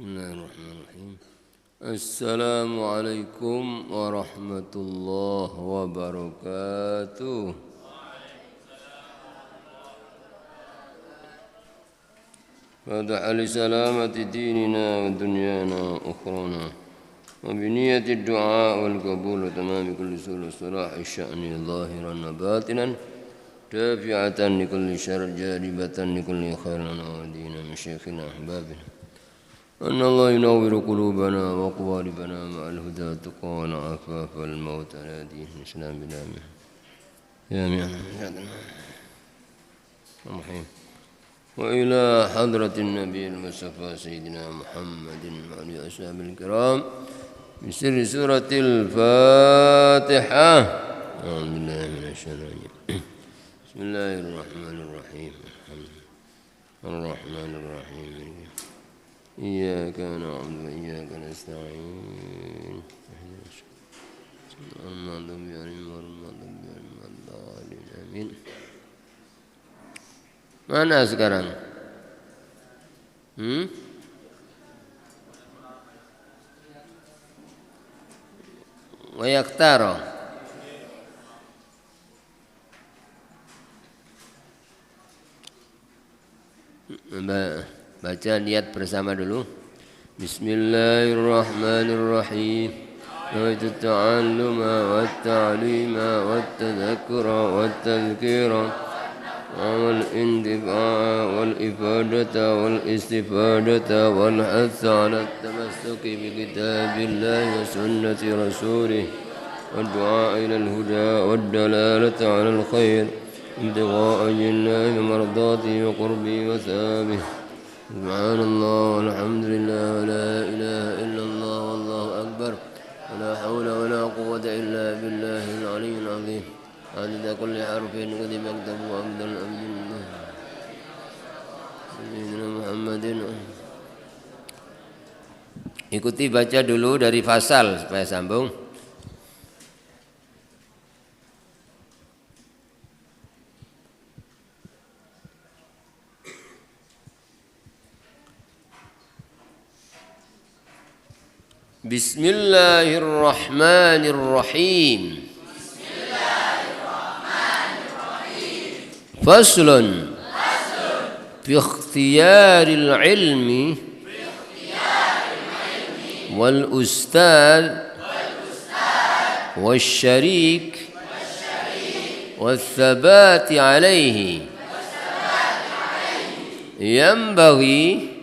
Bismillahirrahmanirrahim. Assalamualaikum warahmatullahi wabarakatuh. Fatah li salamati dinina wa dunyana ukhrana wa biniyati du'a wal qabul wa tamami kulli sul salahi sya'ni zahiran wa batinan dafi'atan li kulli syarr jaribatan li kulli khairin wa dinan masyayikhina ahbabina أن الله ينور قلوبنا وقوالبنا مع الهدى والتقى والعفاف والموت على دين الإسلام بالآمين يا الرحيم وإلى حضرة النبي المصطفى سيدنا محمد وعلى أصحابه الكرام بسر سورة الفاتحة أعوذ بالله من الشيطان الرجيم بسم الله الرحمن الرحيم الرحمن الرحيم إياك نعبد وإياك نستعين Amin. Mana sekarang? Wa yaktara. Baca niat bersama dulu. Bismillahirrahmanirrahim. Nawaitu ta'alluma wa ta'lima wa tadhakkura wa tadhkira wal intifa'a wal ifadata wal istifadata wal hatha ala tamassuki bi kitabillahi wa sunnati rasulih wa du'a ila al-huda wa dalalata ala al-khair ibtigha'a jillahi wa mardati wa qurbi wa thabih. Subhanallah walhamdulillah wa la ilaha illallah wallahu akbar wa la hawla wa la quwwata illa billahil aliyyil azim. Adada kulli harfin qad maktabu abdal abdillah Sayyidina Muhammadin. Ikuti baca dulu dari fasal supaya sambung. Bismillahirrahmanirrahim. Faslun fi ikhtiyaril ilmi wal ustad wal syarik wal thabati alaihi yanbaghi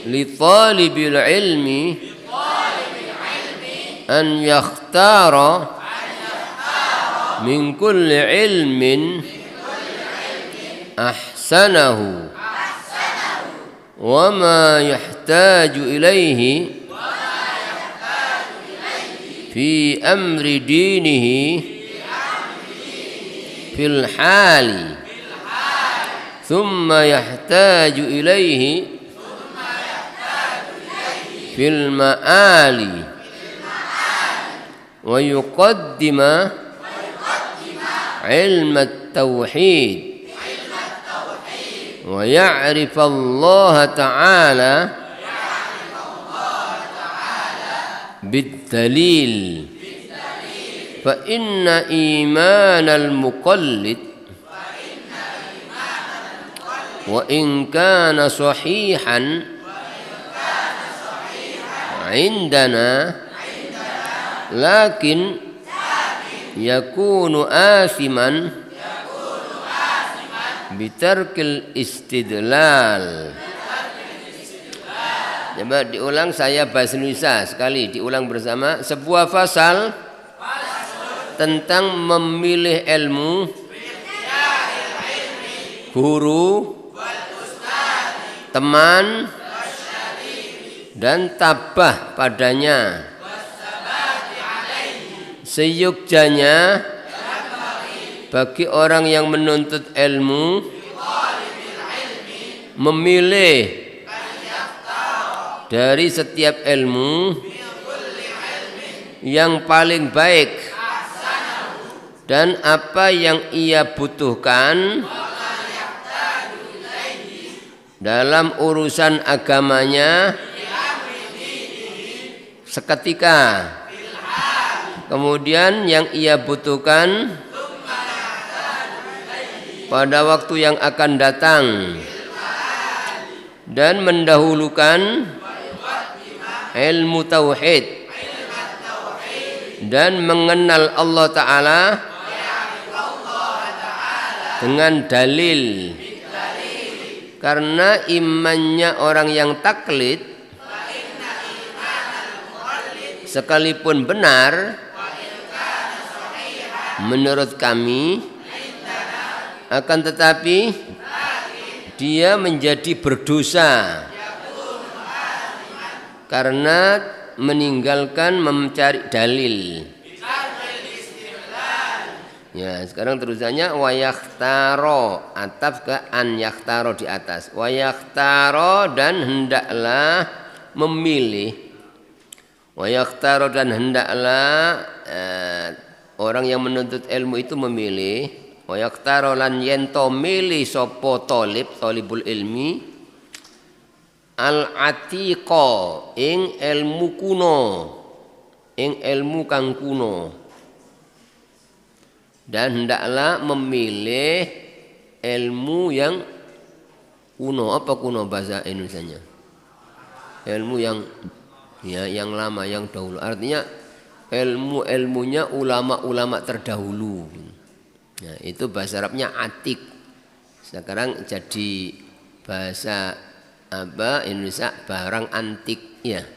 li talibil ilmi أن يختار من كل علم أحسنه وما يحتاج إليه في أمر دينه في الحال ثم يحتاج إليه في المآل ويقدم علم التوحيد ويعرف الله تعالى بالدليل فإن إيمان المقلد وإن كان صحيحا عندنا لكن يكون آثما بترك الاستدلال. Coba diulang, saya bahasa Indonesia sekali, diulang bersama. Sebuah fasal tentang memilih ilmu, guru, teman, dan tabah padanya. Seyogjanya bagi orang yang menuntut ilmu memilih dari setiap ilmu yang paling baik dan apa yang ia butuhkan dalam urusan agamanya seketika. Kemudian yang ia butuhkan pada waktu yang akan datang, dan mendahulukan ilmu tauhid dan mengenal Allah Ta'ala dengan dalil. Karena imannya orang yang taklid sekalipun benar menurut kami, akan tetapi dia menjadi berdosa karena meninggalkan mencari dalil. Ya, sekarang terusannya wayakhtaro, ataf ke an yakhtaro di atas. Wayakhtaro, dan hendaklah memilih. Wayakhtaro, dan hendaklah orang yang menuntut ilmu itu memilih. Wayakhtaro, lan yento milih sopo tolibul ilmi al-atiqa, ing ilmu kuno, ing ilmu kang kuno. Dan hendaklah memilih ilmu yang kuno. Apa kuno bahasa Indonesianya? Ilmu yang yang lama, yang dahulu. Artinya ilmunya ulama-ulama terdahulu. Nah, itu bahasa Arabnya atik. Sekarang jadi bahasa Indonesia barang antik, ya.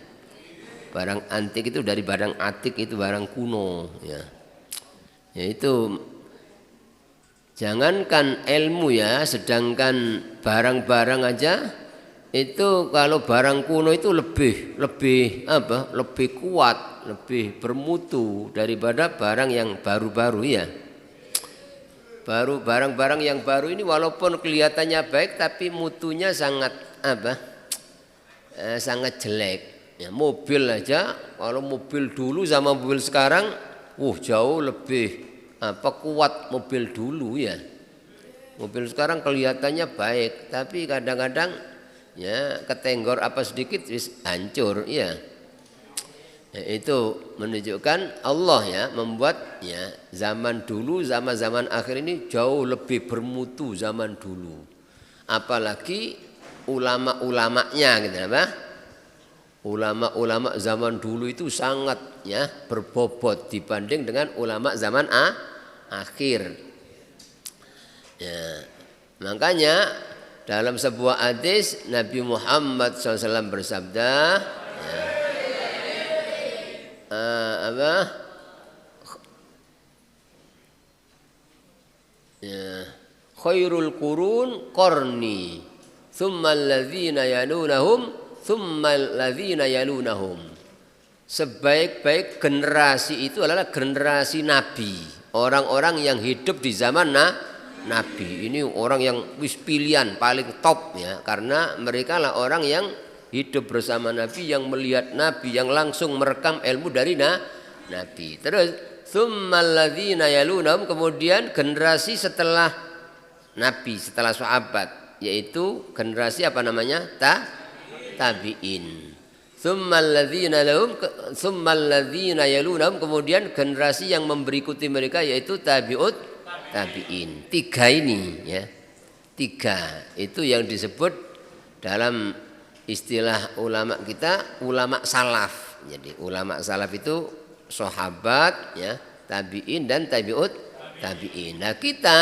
Barang antik itu dari barang atik, itu barang kuno, ya. Yaitu jangankan ilmu, ya, sedangkan barang-barang aja itu kalau barang kuno itu lebih kuat, lebih bermutu daripada barang yang baru-baru, ya. Barang-barang yang baru ini walaupun kelihatannya baik tapi mutunya sangat sangat jelek. Ya, mobil aja, kalau mobil dulu sama mobil sekarang jauh lebih kuat mobil dulu, ya. Mobil sekarang kelihatannya baik tapi kadang-kadang ya ketenggor apa sedikit hancur, ya. Itu menunjukkan Allah, ya, membuat, ya, zaman dulu sama zaman akhir ini jauh lebih bermutu zaman dulu. Apalagi ulama-ulamanya, gitu, apa? Ulama-ulama zaman dulu itu sangat, ya, berbobot dibanding dengan ulama zaman akhir. Ya, makanya dalam sebuah hadis Nabi Muhammad SAW bersabda, ya, khairul qurun qarni tsummal ladzina yalunahum tsummal ladzina yalunahum. Sebaik-baik generasi itu adalah generasi Nabi, orang-orang yang hidup di zaman Nabi. Ini orang yang pilihan paling top, ya, karena mereka lah orang yang hidup bersama Nabi, yang melihat Nabi, yang langsung merekam ilmu dari Nabi. Terus tsummal ladzina yalunahum, kemudian generasi setelah Nabi, setelah sahabat, yaitu generasi apa namanya? Tabi'in. Tsummal ladzina yalunahum, kemudian generasi yang berikuti mereka yaitu tabi'in. Tiga ini, ya. Tiga itu yang disebut dalam istilah ulama kita ulama salaf. Jadi ulama salaf itu sahabat, ya, tabi'in dan tabi'in. Nah, kita,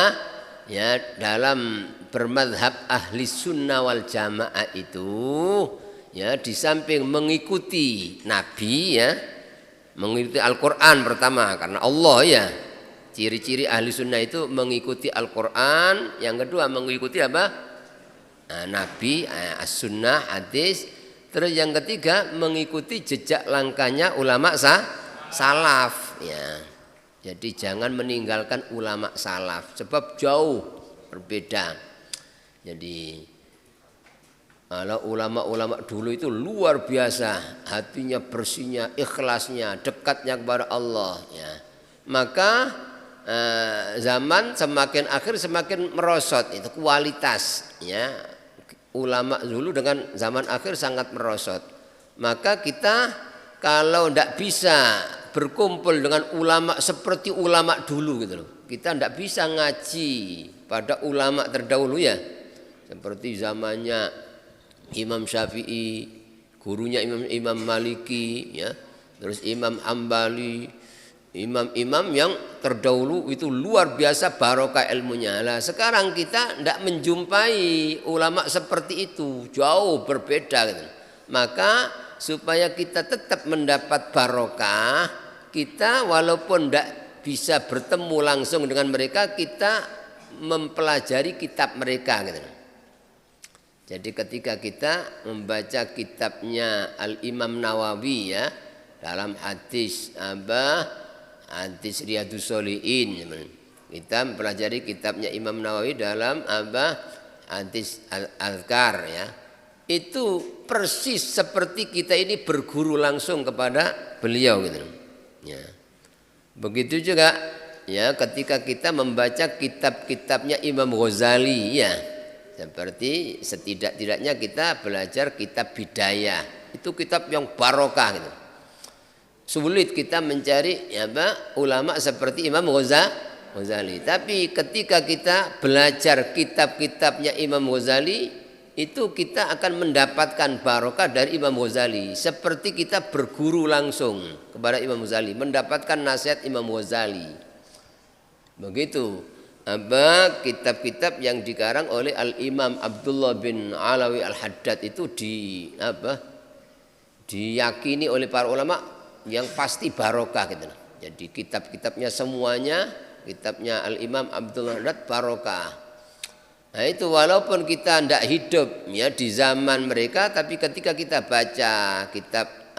ya, dalam bermadhab ahli sunnah wal jamaah itu, ya, di samping mengikuti Nabi, ya, mengikuti Al-Quran pertama karena Allah, ya. Ciri-ciri ahli sunnah itu mengikuti Al-Quran. Yang kedua mengikuti apa? Nabi, as-sunnah, hadis. Terus yang ketiga mengikuti jejak langkahnya ulama salaf, ya. Jadi jangan meninggalkan ulama salaf sebab jauh berbeda. Jadi kalau ulama-ulama dulu itu luar biasa, hatinya bersihnya, ikhlasnya, dekatnya kepada Allah, ya. Maka zaman semakin akhir semakin merosot itu kualitas, ya. Ulama dulu dengan zaman akhir sangat merosot. Maka kita kalau tidak bisa berkumpul dengan ulama seperti ulama dulu gitu loh. Kita tidak bisa ngaji pada ulama terdahulu ya. Seperti zamannya Imam Syafi'i, gurunya Imam Maliki ya. Terus Imam Hambali, imam-imam yang terdahulu itu luar biasa barokah ilmunya. Lah sekarang kita tidak menjumpai ulama seperti itu, jauh berbeda gitu. Maka supaya kita tetap mendapat barokah, kita walaupun tidak bisa bertemu langsung dengan mereka, kita mempelajari kitab mereka gitu. Jadi ketika kita membaca kitabnya Al-Imam Nawawi ya, dalam hadis hadis Riyadhus Shalihin, kita mempelajari kitabnya Imam Nawawi dalam hadis Al-Azkar ya. Itu persis seperti kita ini berguru langsung kepada beliau gitu. Ya. Begitu juga ya ketika kita membaca kitab-kitabnya Imam Ghazali ya. Seperti setidak-tidaknya kita belajar kitab Bidayah. Itu kitab yang barokah gitu. Sulit kita mencari ulama seperti Imam Ghazali. Tapi ketika kita belajar kitab-kitabnya Imam Ghazali, itu kita akan mendapatkan barokah dari Imam Ghazali. Seperti kita berguru langsung kepada Imam Ghazali, mendapatkan nasihat Imam Ghazali. Begitu kitab-kitab yang dikarang oleh Al-Imam Abdullah bin Alawi Al-Haddad itu diyakini oleh para ulama yang pasti barokah gitu. Jadi kitab-kitabnya semuanya, kitabnya Al-Imam Abdullah Haddad barokah. Nah itu walaupun kita tidak hidup ya di zaman mereka, tapi ketika kita baca kitab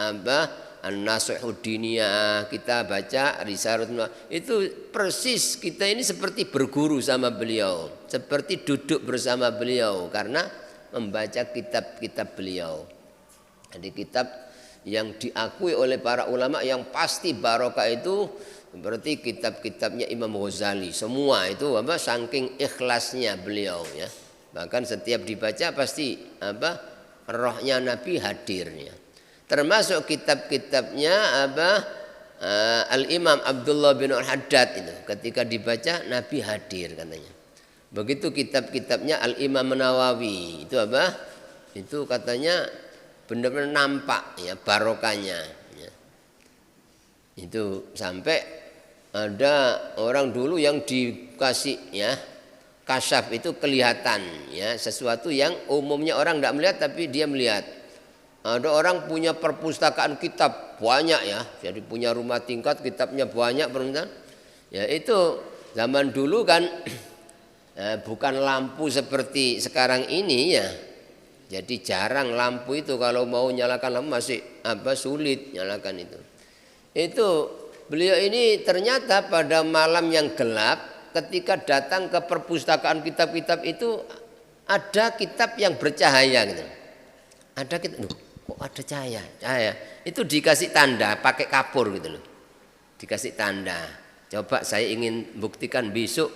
An-Nasihatud Diniyah, kita baca Risalah, itu persis kita ini seperti berguru sama beliau, seperti duduk bersama beliau karena membaca kitab-kitab beliau. Jadi kitab yang diakui oleh para ulama yang pasti barokah itu seperti kitab-kitabnya Imam Ghazali. Semua itu saking ikhlasnya beliau ya. Bahkan setiap dibaca pasti rohnya Nabi hadirnya. Termasuk kitab-kitabnya Al-Imam Abdullah bin Al-Haddad itu ketika dibaca Nabi hadir katanya. Begitu kitab-kitabnya Al-Imam Nawawi itu itu katanya benar-benar nampak ya barokahnya ya. Itu sampai ada orang dulu yang dikasih ya kasyaf itu kelihatan ya, sesuatu yang umumnya orang tidak melihat tapi dia melihat. Ada orang punya perpustakaan kitab banyak ya, jadi punya rumah tingkat kitabnya banyak permintaan. Ya itu zaman dulu kan bukan lampu seperti sekarang ini ya. Jadi jarang lampu itu, kalau mau nyalakan lampu masih sulit nyalakan itu. Itu beliau ini ternyata pada malam yang gelap ketika datang ke perpustakaan kitab-kitab itu ada kitab yang bercahaya gitu. Ada kitab kok ada cahaya itu dikasih tanda pakai kapur gitu loh, dikasih tanda. Coba saya ingin buktikan besok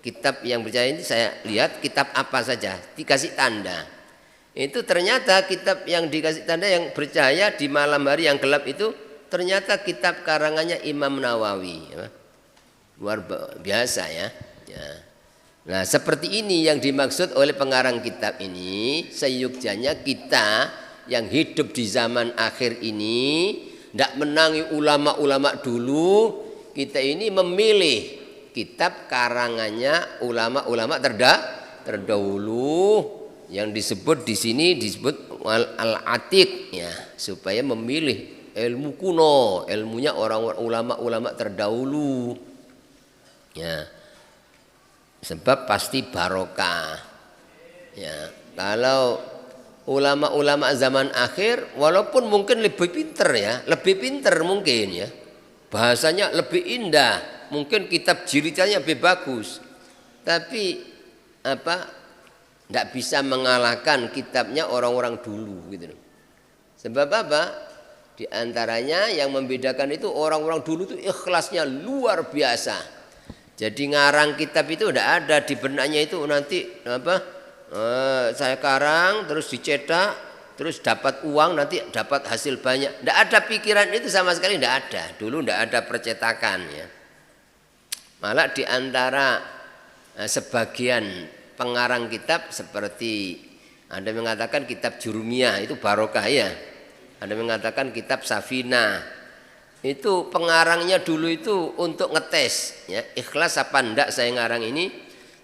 kitab yang bercahaya ini saya lihat kitab apa saja, dikasih tanda. Itu ternyata kitab yang dikasih tanda yang bercahaya di malam hari yang gelap itu ternyata kitab karangannya Imam Nawawi ya. Luar biasa ya. Nah seperti ini yang dimaksud oleh pengarang kitab ini. Seyogyanya kita yang hidup di zaman akhir ini tidak menangi ulama-ulama dulu, kita ini memilih kitab karangannya ulama-ulama terdahulu yang disebut di sini disebut al-atiq ya, supaya memilih ilmu kuno, ilmunya orang ulama-ulama terdahulu ya, sebab pasti barokah ya. Kalau ulama-ulama zaman akhir walaupun mungkin lebih pinter ya, lebih pinter mungkin ya, bahasanya lebih indah, mungkin kitab jiritannya lebih bagus, tapi tidak bisa mengalahkan kitabnya orang-orang dulu gitu. Sebab apa? Di antaranya yang membedakan itu orang-orang dulu itu ikhlasnya luar biasa. Jadi ngarang kitab itu tidak ada di benaknya itu nanti saya karang terus dicetak terus dapat uang nanti dapat hasil banyak. Tidak ada pikiran itu sama sekali, tidak ada. Dulu tidak ada percetakan ya. Malah di antara sebagian pengarang kitab seperti ada yang mengatakan kitab Jurumiyah itu barokah ya. Ada yang mengatakan kitab Safina. Itu pengarangnya dulu itu untuk ngetes ya, ikhlas apa enggak saya ngarang ini.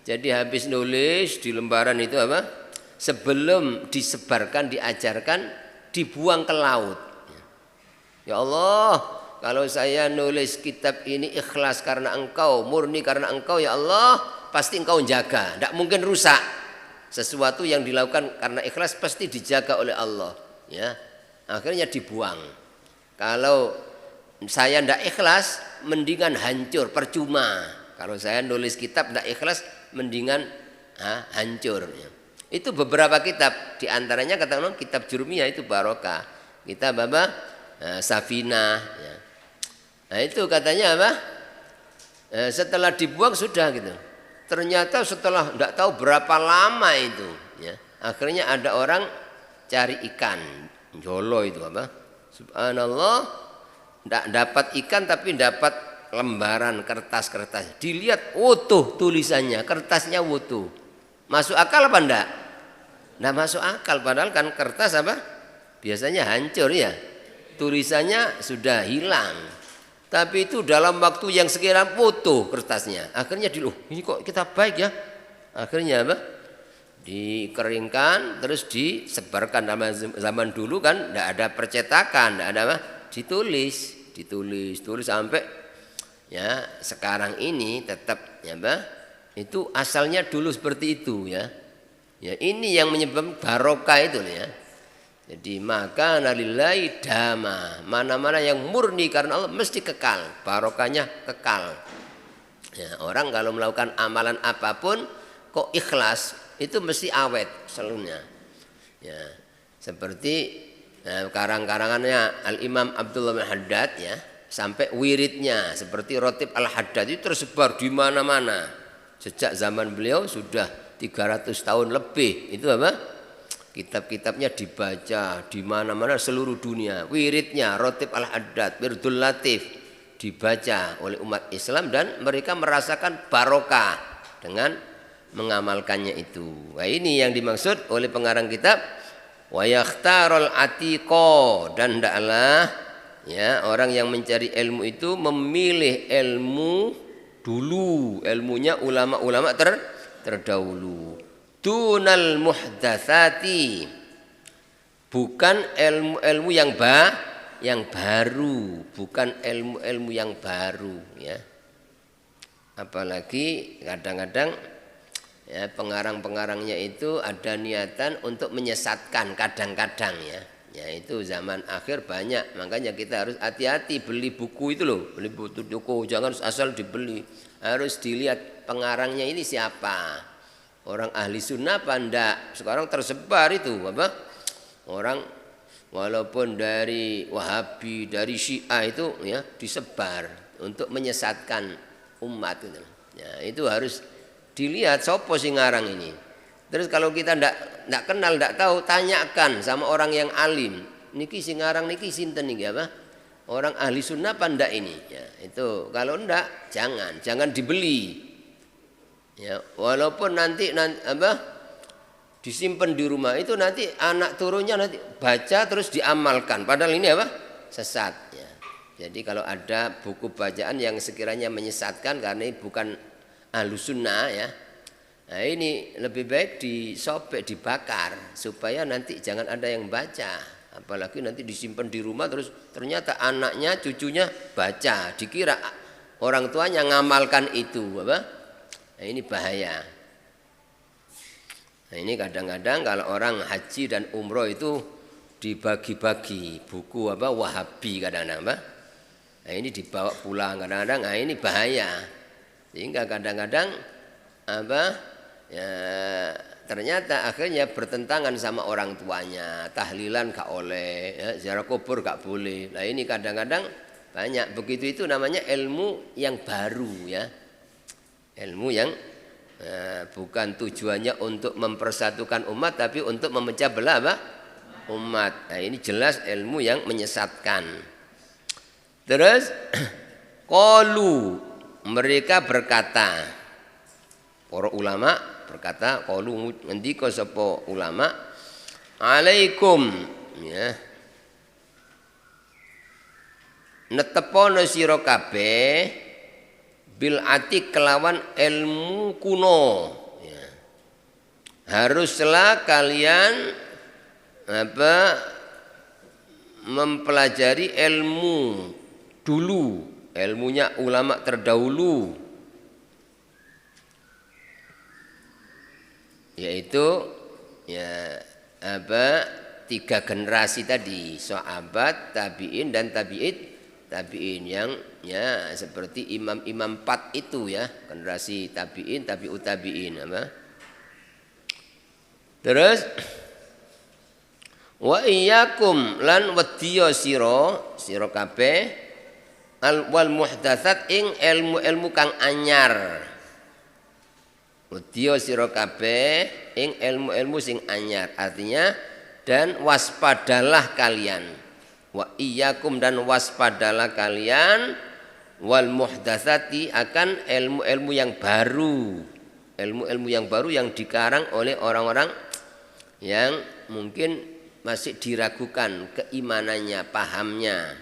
Jadi habis nulis di lembaran itu apa? Sebelum disebarkan, diajarkan, dibuang ke laut. Ya Allah, kalau saya nulis kitab ini ikhlas karena Engkau, murni karena Engkau ya Allah, pasti Engkau jaga, tidak mungkin rusak. Sesuatu yang dilakukan karena ikhlas pasti dijaga oleh Allah. Ya, akhirnya dibuang. Kalau saya tidak ikhlas, mendingan hancur, percuma. Kalau saya nulis kitab tidak ikhlas, mendingan hancur. Ya. Itu beberapa kitab, diantaranya katakan kitab Jurumiyah itu barokah. Kitab apa? Safina. Ya. Nah itu katanya apa? Setelah dibuang sudah gitu. Ternyata setelah tidak tahu berapa lama itu, ya, akhirnya ada orang cari ikan, jolo itu apa? Subhanallah. Tidak dapat ikan tapi dapat lembaran kertas-kertas. Dilihat utuh tulisannya, kertasnya utuh. Masuk akal apa enggak? Nah masuk akal, padahal kan kertas apa? Biasanya hancur ya. Tulisannya sudah hilang. Tapi itu dalam waktu yang sekiranya utuh kertasnya. Akhirnya ini kok kita baik ya. Akhirnya apa? Dikeringkan terus disebarkan. Zaman dulu kan tidak ada percetakan, tidak ada apa? Ditulis sampai ya sekarang ini tetap ya Mbak, itu asalnya dulu seperti itu ya. Ya ini yang menyebabkan barokah itu ya. Jadi maka nalillahi dama, mana-mana yang murni karena Allah mesti kekal, barokahnya kekal. Ya, orang kalau melakukan amalan apapun kok ikhlas itu mesti awet seluruhnya. Ya, seperti karang-karangannya Al-Imam Abdullah bin Haddad ya, sampai wiridnya seperti Rotib Al-Haddad itu tersebar di mana-mana. Sejak zaman beliau sudah 300 tahun lebih. Itu apa? Kitab-kitabnya dibaca di mana-mana seluruh dunia. Wiridnya Rotib Al-Haddad, Wirdul Latif dibaca oleh umat Islam dan mereka merasakan barokah dengan mengamalkannya itu. Nah, ini yang dimaksud oleh pengarang kitab wa yakhtarul atiqo, dan hendaklah ya orang yang mencari ilmu itu memilih ilmu dulu, ilmunya ulama-ulama terdahulu. Dunal muhdatsati, bukan ilmu-ilmu yang baru, bukan ilmu-ilmu yang baru ya. Apalagi kadang-kadang ya, pengarang-pengarangnya itu ada niatan untuk menyesatkan kadang-kadang ya. Ya itu zaman akhir banyak, makanya kita harus hati-hati beli buku itu loh, beli buku jangan asal dibeli, harus dilihat pengarangnya ini siapa, orang ahli sunnah apa enggak. Sekarang tersebar itu apa, orang walaupun dari Wahabi, dari Syiah itu ya disebar untuk menyesatkan umat itu. Ya itu harus dilihat sopo sing ngarang ini. Terus kalau kita ndak kenal, ndak tahu, tanyakan sama orang yang alim. Niki sing ngarang niki sinten niki apa? Orang ahli sunnah apa ndak ini? Ya, itu kalau ndak jangan dibeli. Ya, walaupun nanti apa? Disimpan di rumah itu nanti anak turunnya nanti baca terus diamalkan. Padahal ini apa? Sesat ya. Jadi kalau ada buku bacaan yang sekiranya menyesatkan karena ini bukan ahlu sunnah ya, nah ini lebih baik disobek, dibakar supaya nanti jangan ada yang baca. Apalagi nanti disimpan di rumah terus ternyata anaknya, cucunya baca, dikira orang tuanya ngamalkan itu apa? Nah ini bahaya. Nah ini kadang-kadang kalau orang haji dan umroh itu dibagi-bagi buku apa Wahabi kadang-kadang apa? Nah ini dibawa pulang kadang-kadang, nah ini bahaya. Sehingga kadang-kadang apa ya, ternyata akhirnya bertentangan sama orang tuanya, tahlilan gak oleh ya, ziarah kubur gak boleh. Nah ini kadang-kadang banyak begitu, itu namanya ilmu yang baru ya, ilmu yang bukan tujuannya untuk mempersatukan umat tapi untuk memecah belah apa? umat. Nah, ini jelas ilmu yang menyesatkan. Terus qalu, mereka berkata, para ulama berkata, qalu ngendika sapa ulama, alaikum, ya, netepono sira kabeh bil atik kelawan ilmu kuno, ya. Haruslah kalian mempelajari ilmu dulu, ilmunya ulama terdahulu, yaitu ya 3 generasi tadi, sahabat, tabi'in dan tabi'in yang ya seperti imam-imam 4 itu ya, generasi tabi'in, tabi'ut tabi'in Terus wa iyyakum lan wedya sira kabeh wal muhdatsat ing ilmu-ilmu kang anyar. Wedya sira kabeh ing ilmu-ilmu sing anyar, artinya dan waspadalah kalian. Wa iyyakum dan waspadalah kalian wal muhdatsati akan ilmu-ilmu yang baru. Ilmu-ilmu yang baru yang dikarang oleh orang-orang yang mungkin masih diragukan keimanannya, pahamnya.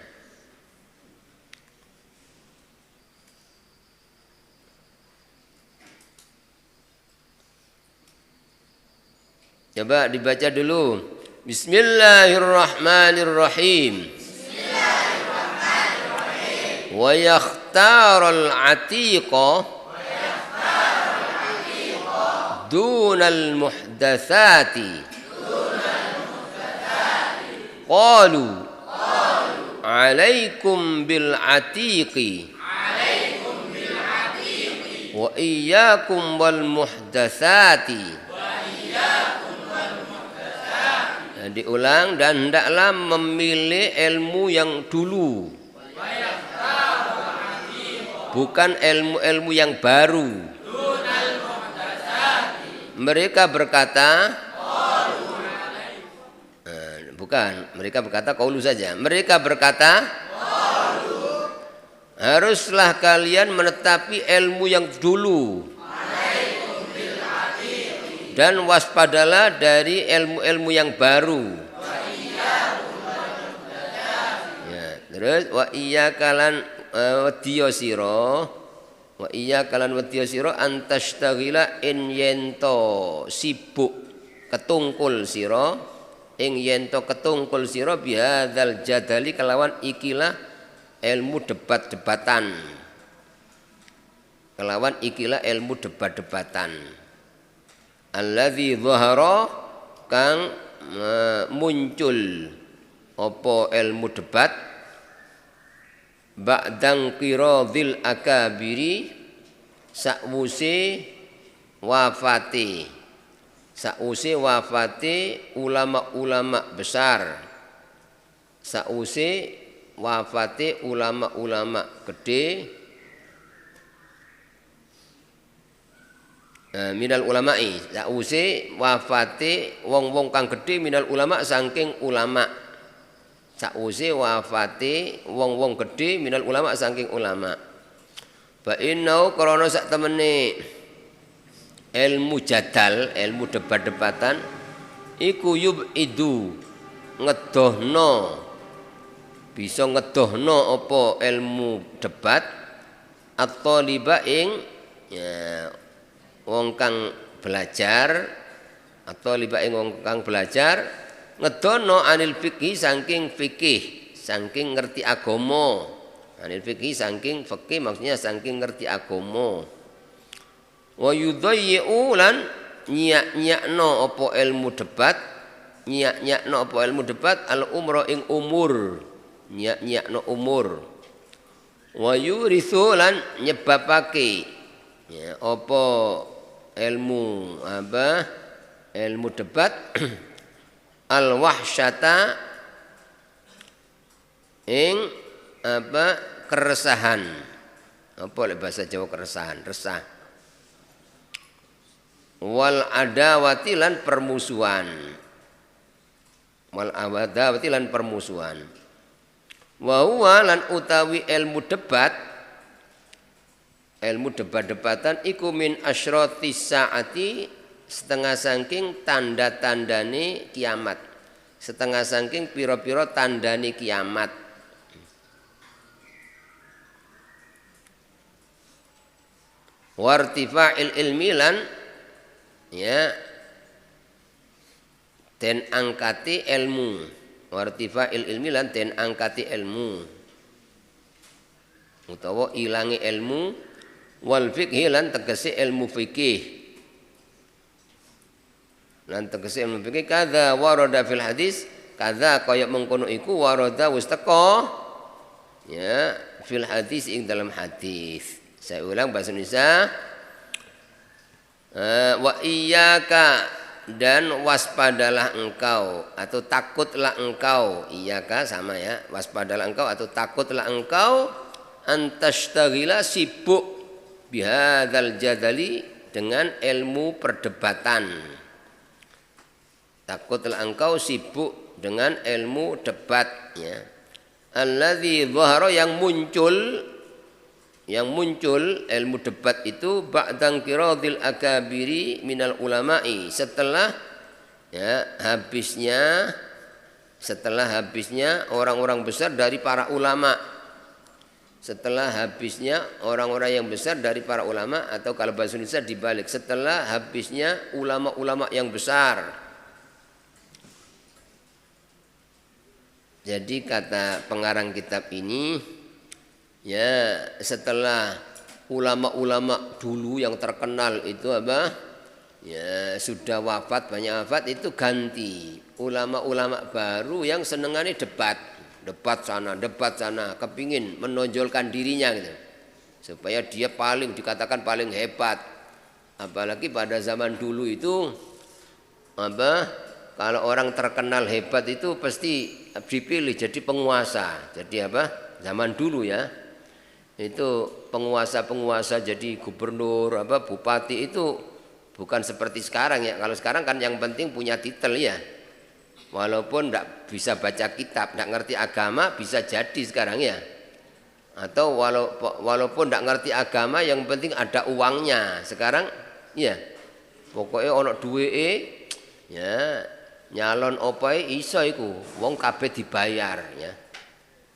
Coba dibaca dulu. Bismillahirrahmanirrahim. Bismillahirrahmanirrahim. Wa yakhtarul atiqa dunal muhdatsati. Qalu alaikum bil atiqi wa iyyakum wal muhdatsati. Diulang, dan hendaklah memilih ilmu yang dulu, bukan ilmu-ilmu yang baru. Mereka berkata, bukan, mereka berkata qaulu saja. Mereka berkata, haruslah kalian menetapi ilmu yang dulu, dan waspadalah dari ilmu-ilmu yang baru. Ya, terus wa iyyaka lan wedya sira, wa iyyaka lan wedya sira antastaghila in yento sibuk ketungkul sira, ing yento ketungkul sira bihadzal jadali kelawan ikilah ilmu debat-debatan, kelawan ikilah ilmu debat-debatan. Alladzi dhahara kang muncul apa ilmu debat ba'dang qiradil akabiri sakwuse wafate ulama-ulama besar, sakwuse wafate ulama-ulama gede minal ulama'i, sakwuse wafate wong-wong kang gedhe minal ulama saking ulama, sakwuse wafate wong-wong gedhe minal ulama saking ulama. Fa innau krana sak temene ilmu jadal, ilmu debat-debatan iku yub'idu ngedohno, bisa ngedohno apa ilmu debat atau liba ing ya wong kang belajar, atau liba ing wong kang belajar ngedono anil fikih saking fikih, saking ngerti agama. Anil fikih saking fikih maksudnya saking ngerti agama. Wa yudayyi'u lan nyak-nyakno apa ilmu debat, nyak-nyakno apa ilmu debat al umra ing umur, nyak-nyakno umur. Wa yurithu lan nyebabake ya apa ilmu ilmu debat al wahsyata ing keresahan. Apa bahasa Jawa keresahan, resah. Wal adawati lan permusuhan. wal adawati lan permusuhan. Wa huwa lan utawi ilmu debat-debatan iku min asyratis saati setengah saking tanda-tandane kiamat. Setengah saking pira-pira tandane kiamat. Wartifa'il ilmi lan ya den angkati ilmu. Wartifa'il ilmi lan den angkati ilmu utawa ilangi ilmu wal fiqhi lan tegese ilmu fikih lan tegese ilmu fikih kadza warada fil hadis kadza kaya mengkono iku warada wis teka ya fil hadis ing dalam hadis. Saya ulang bahasa Indonesia. Wa iyyaka dan waspadalah engkau atau takutlah engkau, iyaka sama ya, waspadalah engkau atau takutlah engkau antashtagila sibuk bihadzal jadali dengan ilmu perdebatan. Takutlah engkau sibuk dengan ilmu debatnya. Alladzi dhahara yang muncul ilmu debat itu ba'dang qiradil akabiri minal ulama'i setelah habisnya orang-orang besar dari para ulama. Setelah habisnya orang-orang yang besar dari para ulama atau kalau bahasa Indonesia dibalik setelah habisnya ulama-ulama yang besar. Jadi kata pengarang kitab ini ya setelah ulama-ulama dulu yang terkenal itu apa ya sudah wafat banyak wafat itu ganti ulama-ulama baru yang senengannya debat sana kepingin menonjolkan dirinya gitu supaya dia dikatakan paling hebat. Apalagi pada zaman dulu itu apa kalau orang terkenal hebat itu pasti dipilih jadi penguasa. Jadi apa zaman dulu ya itu penguasa jadi gubernur bupati itu bukan seperti sekarang ya. Kalau sekarang kan yang penting punya titel ya, walaupun tidak bisa baca kitab, tidak ngerti agama bisa jadi sekarang ya. Atau walaupun tidak ngerti agama yang penting ada uangnya sekarang ya. Pokoknya ono duwe ya nyalon opai iso iku wong kabeh dibayar ya.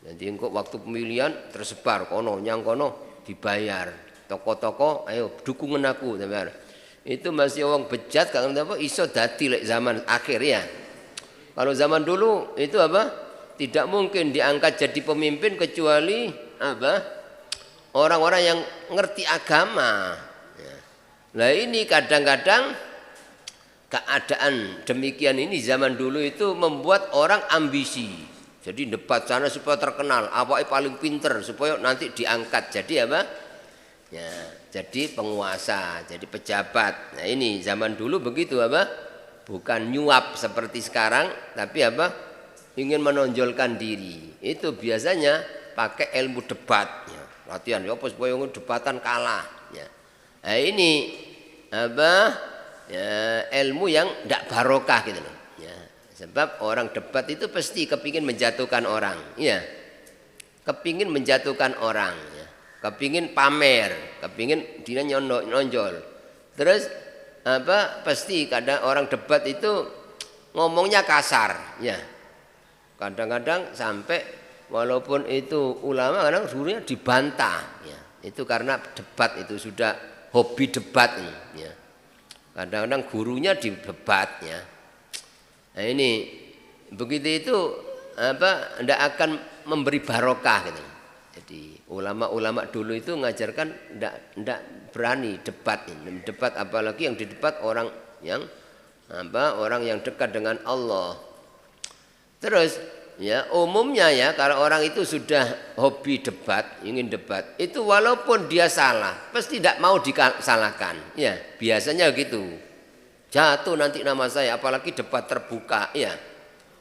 Jadi engkau waktu pemilihan tersebar kono nyang kono dibayar toko-toko ayo dukungan aku teman. Itu masih orang bejat kan apa iso dadi lek zaman akhir ya. Kalau zaman dulu itu apa tidak mungkin diangkat jadi pemimpin kecuali apa orang-orang yang ngerti agama ya. Nah ini kadang-kadang keadaan demikian ini zaman dulu itu membuat orang ambisi. Jadi debat sana supaya terkenal, awake paling pinter supaya nanti diangkat. Jadi apa? Ya, jadi penguasa, jadi pejabat. Nah ini zaman dulu begitu apa? Bukan nyuap seperti sekarang, tapi apa? Ingin menonjolkan diri. Itu biasanya pakai ilmu debat. Ya, latihan, ya apa supaya debatan kalah. Ya. Nah ini apa? Ya, ilmu yang tidak barokah gitu loh. Sebab orang debat itu pasti kepingin menjatuhkan orang, ya, kepingin menjatuhkan orang, ya. Kepingin pamer, kepingin dia nonjol. Terus apa? Pasti kadang orang debat itu ngomongnya kasar, ya. Kadang-kadang sampai walaupun itu ulama kadang gurunya dibantah, ya. Itu karena debat itu sudah hobi debat, ya. Kadang-kadang gurunya didebat, ya. Nah ini begitu itu apa tidak akan memberi barokah gitu. Jadi ulama-ulama dulu itu mengajarkan tidak berani debat apalagi yang didebat orang yang orang yang dekat dengan Allah. Terus ya umumnya ya kalau orang itu sudah hobi debat, ingin debat, itu walaupun dia salah pasti tidak mau disalahkan. Ya, biasanya gitu. Jatuh nanti nama saya apalagi debat terbuka ya.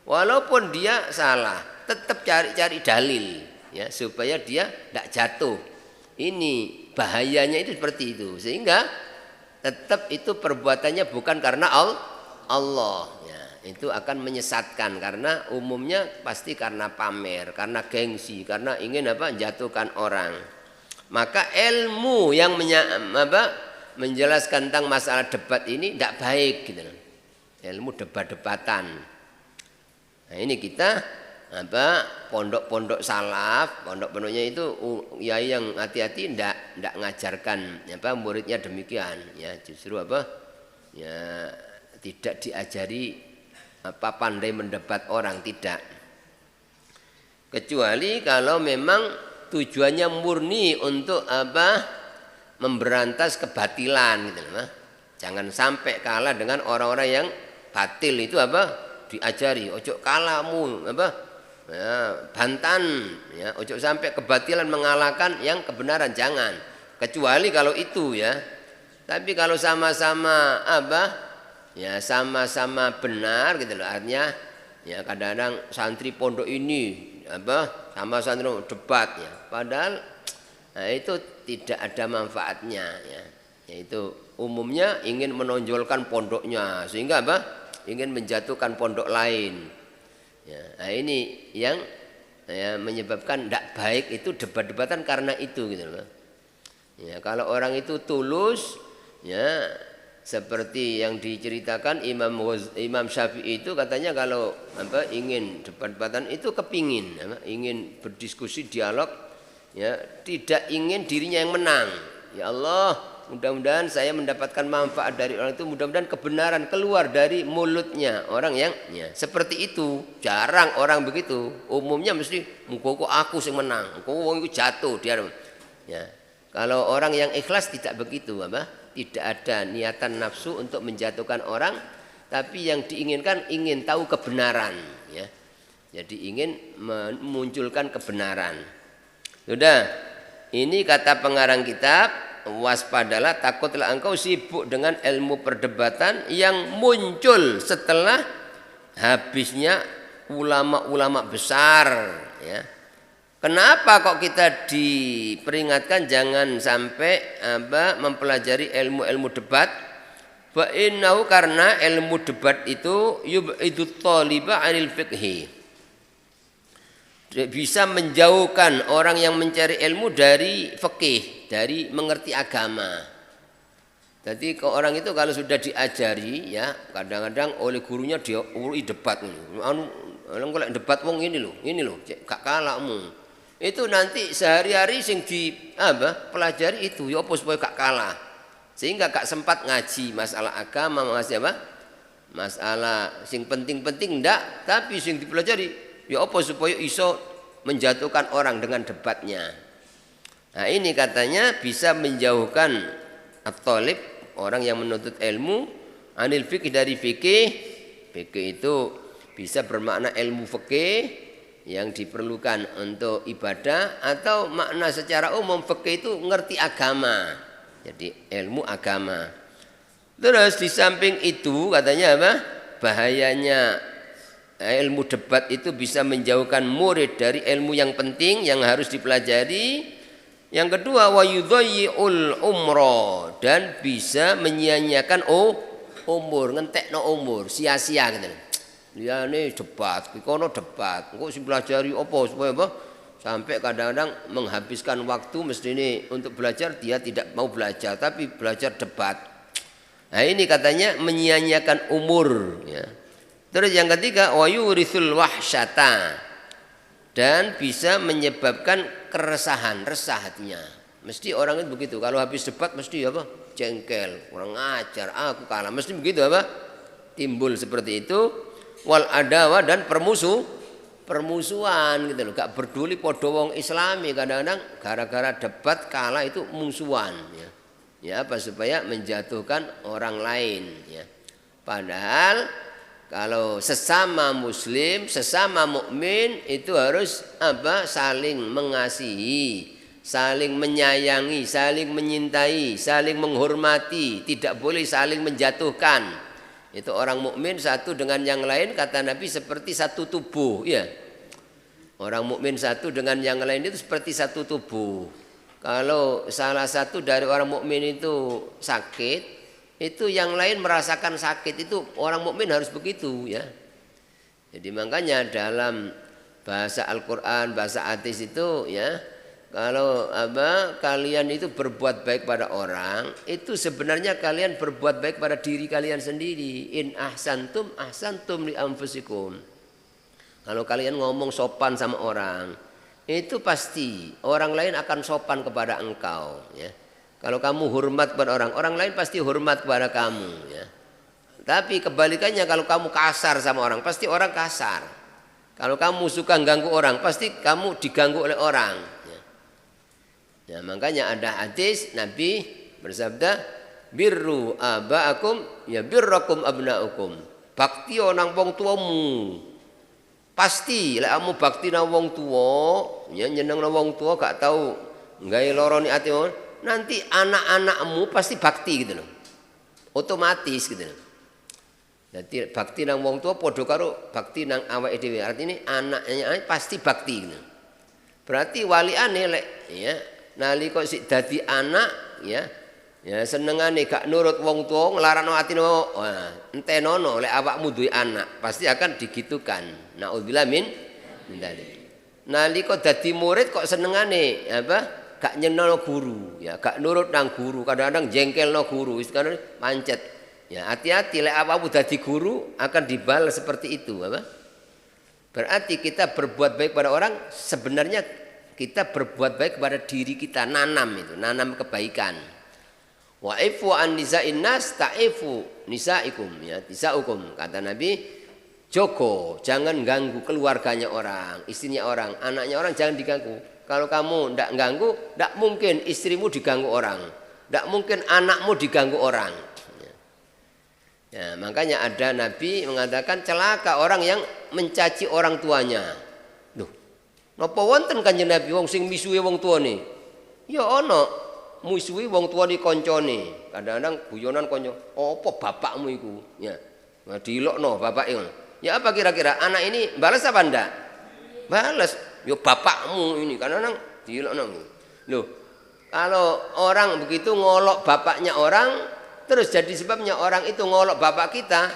Walaupun dia salah tetap cari dalil ya supaya dia tidak jatuh. Ini bahayanya itu seperti itu sehingga tetap itu perbuatannya bukan karena Allah ya. itu akan menyesatkan karena umumnya pasti karena pamer, karena gengsi, karena ingin jatuhkan orang. Maka ilmu yang menjelaskan tentang masalah debat ini tidak baik gitu. Ilmu debat-debatan. Nah, ini kita pondok-pondok salaf, pondok-pondoknya itu yai yang hati-hati tidak ngajarkan muridnya demikian ya, justru ya tidak diajari pandai mendebat orang, tidak. Kecuali kalau memang tujuannya murni untuk memberantas kebatilan gitu loh. Jangan sampai kalah dengan orang-orang yang batil itu diajari, ojo kalahmu ya, bantan ya, ojo sampai kebatilan mengalahkan yang kebenaran, jangan. Kecuali kalau itu ya. Tapi kalau sama-sama ya sama-sama benar gitu loh, artinya ya kadang-kadang santri pondok ini sama santri debat ya, padahal itu tidak ada manfaatnya ya. Yaitu umumnya ingin menonjolkan pondoknya sehingga ingin menjatuhkan pondok lain ya. Nah, ini yang ya, menyebabkan tidak baik itu debat-debatan karena itu gitu loh ya. Kalau orang itu tulus ya, seperti yang diceritakan Imam Syafi'i itu katanya kalau ingin debat-debatan itu kepingin ingin berdiskusi dialog ya, tidak ingin dirinya yang menang. Ya Allah, mudah-mudahan saya mendapatkan manfaat dari orang itu, mudah-mudahan kebenaran keluar dari mulutnya orang yang ya, seperti itu. Jarang orang begitu. Umumnya mesti kok aku sing menang, kok wong iku jatuh dia. Ya. Kalau orang yang ikhlas tidak begitu, tidak ada niatan nafsu untuk menjatuhkan orang, tapi yang diinginkan ingin tahu kebenaran ya. Jadi ingin memunculkan kebenaran. Sudah, ini kata pengarang kitab, waspadalah, takutlah engkau sibuk dengan ilmu perdebatan yang muncul setelah habisnya ulama-ulama besar ya. Kenapa kok kita diperingatkan jangan sampai mempelajari ilmu-ilmu debat? Fa innahu, karena ilmu debat itu yub'idut thaliba 'anil fiqhi. Bisa menjauhkan orang yang mencari ilmu dari fikih, dari mengerti agama. Jadi orang itu kalau sudah diajari ya, kadang-kadang oleh gurunya dia debat ini. Kalau debat wong ini loh, gak kalahmu. Itu nanti sehari-hari sing pelajari itu ya apa supaya gak kalah. Sehingga gak sempat ngaji masalah agama, masalah sing penting-penting ndak, tapi sing dipelajari ya apa supaya iso menjatuhkan orang dengan debatnya. Nah, ini katanya bisa menjauhkan at-thalib, orang yang menuntut ilmu, anil fikih, dari fikih. Fikih itu bisa bermakna ilmu fikih yang diperlukan untuk ibadah, atau makna secara umum fikih itu ngerti agama, jadi ilmu agama. Terus di samping itu katanya bahayanya ilmu debat itu bisa menjauhkan murid dari ilmu yang penting yang harus dipelajari. Yang kedua, wa yudhayyi'ul umra, dan bisa menyia-nyiakan umur, ngentekno umur, sia-sia gitu. Ya ini debat, kono debat, engko sing pelajari apa supaya sampai kadang-kadang menghabiskan waktu mesti ini untuk belajar, dia tidak mau belajar tapi belajar debat. Nah, ini katanya menyia-nyiakan umur ya. Terus yang ketiga, wa yurisul wahsyata, dan bisa menyebabkan keresahan, resah hatinya. Mesti orang itu begitu, kalau habis debat mesti jengkel, kurang ajar, aku kalah, mesti begitu timbul seperti itu. Wal adawa, dan permusuhan gitu loh, gak peduli podo wong Islami, kadang-kadang gara-gara debat kalah itu musuhan ya. Ya supaya menjatuhkan orang lain ya. Padahal kalau sesama muslim, sesama mukmin itu harus saling mengasihi, saling menyayangi, saling menyintai, saling menghormati, tidak boleh saling menjatuhkan. Itu orang mukmin satu dengan yang lain, kata Nabi, seperti satu tubuh ya. Orang mukmin satu dengan yang lain itu seperti satu tubuh. Kalau salah satu dari orang mukmin itu sakit, itu yang lain merasakan sakit, itu orang mukmin harus begitu ya. Jadi makanya dalam bahasa Al-Qur'an, bahasa hadis itu ya, kalau kalian itu berbuat baik pada orang, itu sebenarnya kalian berbuat baik pada diri kalian sendiri. In ahsantum ahsantum li anfusikum. Kalau kalian ngomong sopan sama orang, itu pasti orang lain akan sopan kepada engkau ya. Kalau kamu hormat kepada orang, orang lain pasti hormat kepada kamu ya. Tapi kebalikannya, kalau kamu kasar sama orang, pasti orang kasar. Kalau kamu suka ganggu orang, pasti kamu diganggu oleh orang ya. Ya, makanya ada hadis Nabi bersabda, birru abaakum ya birrakum abnaukum. Bakti nang wong tuamu. Pasti lek kamu bakti nang wong tua, ya nyeneng nang wong tua, gak tahu gawe lara ni ati, nanti anak-anakmu pasti bakti gitu loh. Otomatis gitu loh. Jadi bakti nang wong tua padha karo bakti nang awake dhewe. Artinya anaknya pasti bakti gitu. Berarti waliane lek ya nalika sik dadi anak ya, ya senengane gak nurut wong tuwa, nglarano atine entenono lek awakmu duwe anak, pasti akan digitukan. Naudzubillah min dzalik. Nalika dadi murid kok senengane gak nyenengno guru, ya gak nurut nang guru, kadang-kadang jengkelno guru, wis kan pancet. Ya hati-hati lek awakmu dadi guru akan dibalas seperti itu Berarti kita berbuat baik pada orang, sebenarnya kita berbuat baik kepada diri kita, nanam kebaikan. Wa'ifu an nisa'in nas ta'ifu nisaikum ya, nisaukum, kata Nabi, jogo, jangan ganggu keluarganya orang, istrinya orang, anaknya orang, jangan diganggu. Kalau kamu ndak ganggu, ndak mungkin istrimu diganggu orang, ndak mungkin anakmu diganggu orang. Ya, makanya ada Nabi mengatakan celaka orang yang mencaci orang tuanya. Napa wonten Kanjeng Nabi wong sing misuhi wong tuane? Ya ana misuhi wong tuane kancane. Kadang-kadang guyonan kanca, "Apa bapakmu iku?" Ya. Nah, dilokno bapake. Ya apa kira-kira anak ini balas apa ndak? Balas. Ya bapakmu ini, kadang-kadang dilokno. Loh, kalau orang begitu ngolok bapaknya orang, terus jadi sebabnya orang itu ngolok bapak kita,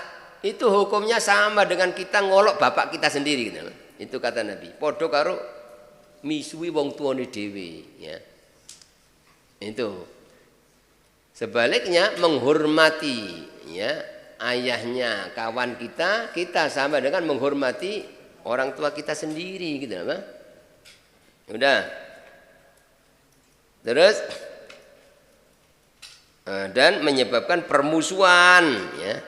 itu hukumnya sama dengan kita ngolok bapak kita sendiri gitu loh. Itu kata Nabi. Podo karo misuhi wong tuane dhewe ya. Itu. Sebaliknya menghormati ya ayahnya kawan kita, kita sama dengan menghormati orang tua kita sendiri gitu loh. Udah. Terus dan menyebabkan permusuhan ya.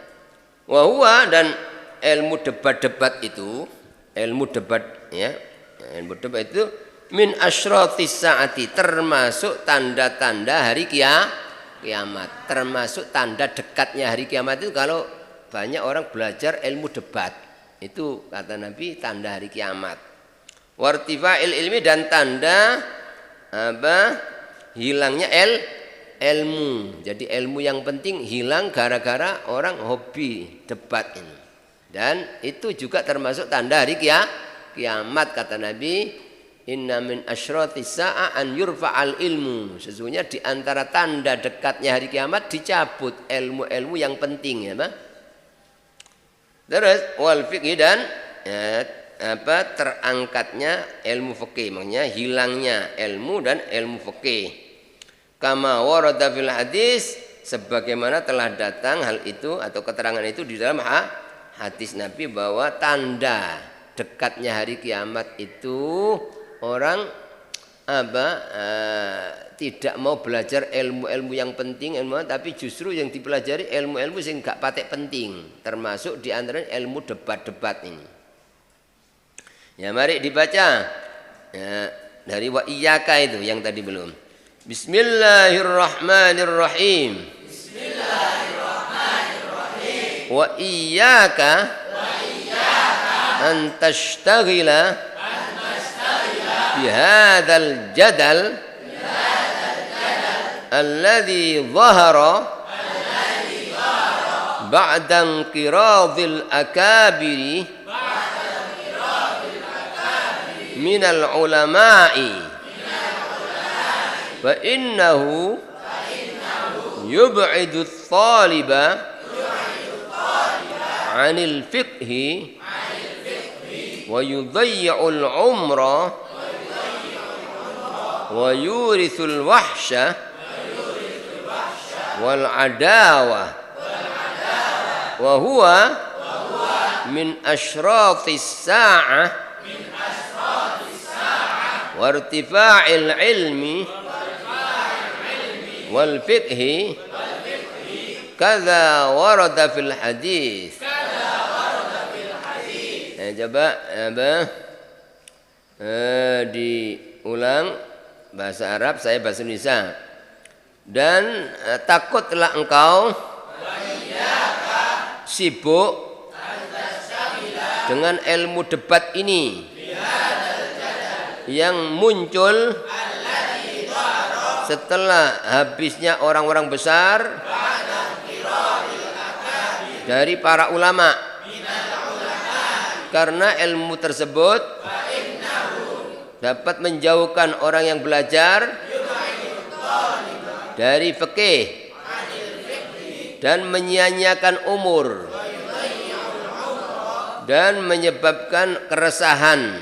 Wa huwa, dan ilmu debat-debat itu, ilmu debat ya, ilmu debat itu min asyratis saati, termasuk tanda-tanda hari kiamat, termasuk tanda dekatnya hari kiamat itu kalau banyak orang belajar ilmu debat. Itu kata Nabi tanda hari kiamat. Wartifa'il ilmi, dan tanda hilangnya ilmu. Jadi ilmu yang penting hilang gara-gara orang hobi debat ini. Dan itu juga termasuk tanda hari kiamat kata Nabi, inna min asyratis sa'a an yurfa'al ilmu. Sesungguhnya di antara tanda dekatnya hari kiamat dicabut ilmu-ilmu yang penting ya, Pak. Terus wal fiqh, dan terangkatnya ilmu fikih, maknanya hilangnya ilmu dan ilmu fikih. Kama warada fil hadis, sebagaimana telah datang hal itu atau keterangan itu di dalam hadis Nabi bahwa tanda dekatnya hari kiamat itu orang tidak mau belajar ilmu-ilmu yang penting, tapi justru yang dipelajari ilmu-ilmu yang gak patek penting, termasuk di antara ilmu debat-debat ini. Ya mari dibaca ya, dari wa iyyaka itu yang tadi belum. Bismillahirrahmanirrahim. Bismillahirrahmanirrahim. Wa iyyaka an tashtaghila bihadzal jadal alladhi dhahara ba'da inqiradil akabiri minal ulama'i fa innahu yub'idu at-taliba 'anil fiqhi wa yudayyi'ul umra wa yurithul wahsha wal adawa wa huwa min asyratis sa'ah wa irtifa'il ilmi wal fiqhi kadza warada fil hadis. Coba diulang bahasa Arab, saya bahasa Indonesia. Dan takutlah engkau sibuk dengan ilmu debat ini yang muncul setelah habisnya orang-orang besar dari para ulama. Karena ilmu tersebut dapat menjauhkan orang yang belajar dari fikih dan menyia-nyiakan umur dan menyebabkan keresahan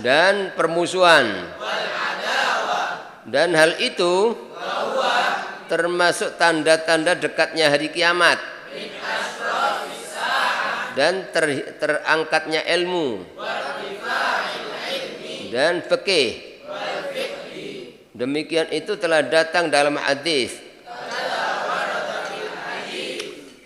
dan permusuhan, dan hal itu termasuk tanda-tanda dekatnya hari kiamat dan terangkatnya ilmu dan fikih. Demikian itu telah datang dalam hadis.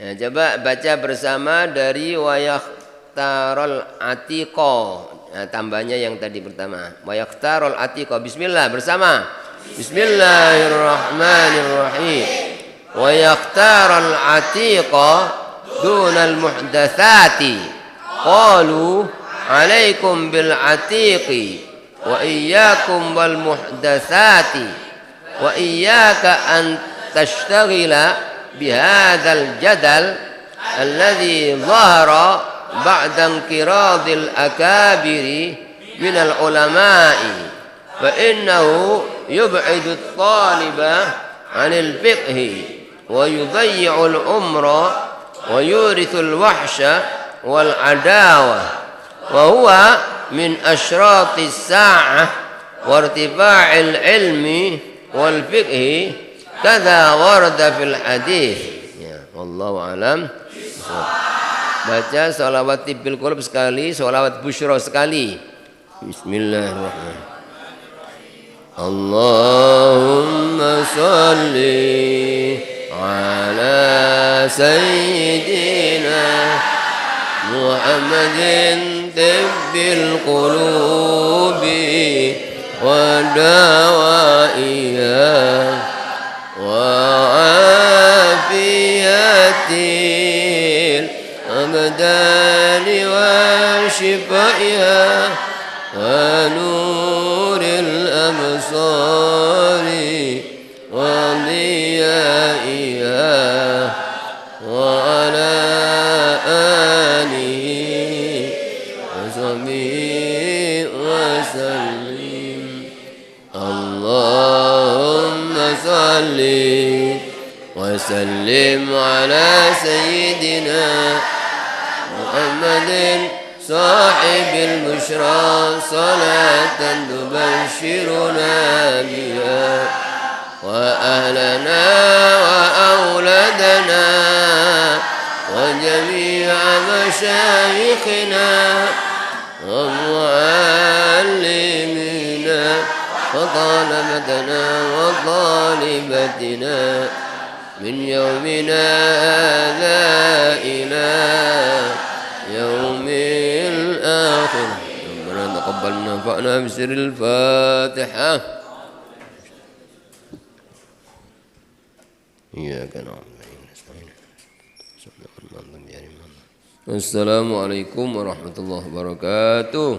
Nah, coba baca bersama dari wayaktarol atiqo. Nah, tambahnya yang tadi pertama. Wayaktarol atiqo. Bismillah bersama. Bismillahirrahmanirrahim. Wayaktarol atiqo dunal muhdatsati qalu alaikum bil atiqi wa iyyakum wal muhdatsati wa iyyaka an tashtaghila bihadzal jadal alladhi dhahara ba'da inqiradil akabiri minal ulama'i fa innahu yub'idu at-taliba 'anil fiqhi wa yudayyi'ul umra wa yurithul wahsya wal adawa wa huwa min asyratis sa'ah wa irtifa'il ilmi wal fiqhi kadza warada fil hadis. Ya, wallahu alam. Baca sholawat tibil qulub sekali, sholawat busyra sekali. Bismillahirrahmanirrahim. Allahumma sholli ala sayyidina Muhammadin tibbil qulubi wa dawaiha wa afiyatil abdani wa shifaiha wa nuril absari wa diyaiha wa ala alihi wa sahbihi wa sallim. Allahumma salli wa sallim ala sayyidina Muhammadin sahibil bushra salatan tubashiruna biha wa ahlana wa awladana wa jami'a masyayikhina wa muallimina wa talabatana wa talibatina min yawmina hadha ila yaumil akhir. Rabbana taqabbalna fa'na bisiril Fatihah. Iyyaka na'budu wa iyyaka nasta'in. Assalamualaikum warahmatullahi wabarakatuh.